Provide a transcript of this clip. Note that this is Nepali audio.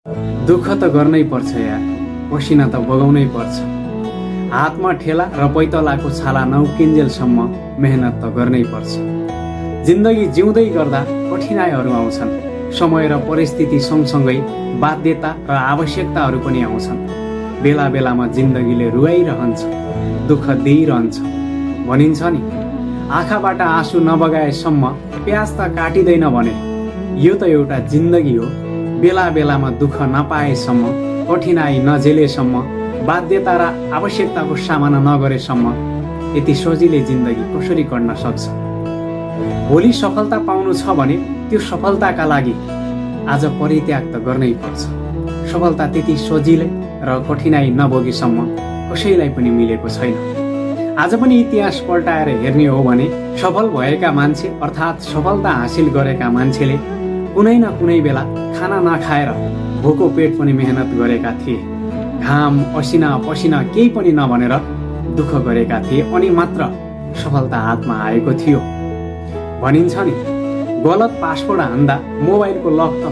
दुःख त गर्नै पर्छ यार, पसिना त बगाउनै पर्छ। हातमा ठेला र पैतलाको छाला नउकिन्जेलसम्म मेहनत त गर्नै पर्छ। जिन्दगी जिउँदै गर्दा कठिनाइहरू आउँछन्। समय र परिस्थिति सँगसँगै बाध्यता र आवश्यकताहरू पनि आउँछन्। बेला बेलामा जिन्दगीले रुवाइरहन्छ, दुःख दिइरहन्छ। भनिन्छ नि, आँखाबाट आँसु नबगाएसम्म प्याज त काटिँदैन भने। यो त एउटा जिन्दगी हो। बेला बेलामा दुःख नपाएसम्म, कठिनाइ नझेलेसम्म, बाध्यता र आवश्यकताको सामना नगरेसम्म यति सजिलै जिन्दगी कसरी कट्न सक्छ? भोलि सफलता पाउनु छ भने त्यो सफलताका लागि आज परित्याग त गर्नै पर्छ। सफलता त्यति सजिलै र कठिनाइ नभोगेसम्म कसैलाई पनि मिलेको छैन। आज पनि इतिहास पल्टाएर हेर्ने हो भने सफल भएका मान्छे अर्थात् सफलता हासिल गरेका मान्छेले कुनै न कुनै बेला खाना नखाएर भोको पेट पनि मेहनत गरेका थिए। घाम असिना पसिना केही पनि नभनेर दुःख गरेका थिए अनि मात्र सफलता हातमा आएको थियो। भनिन्छ नि, गलत पासवर्ड हान्दा मोबाइलको लक त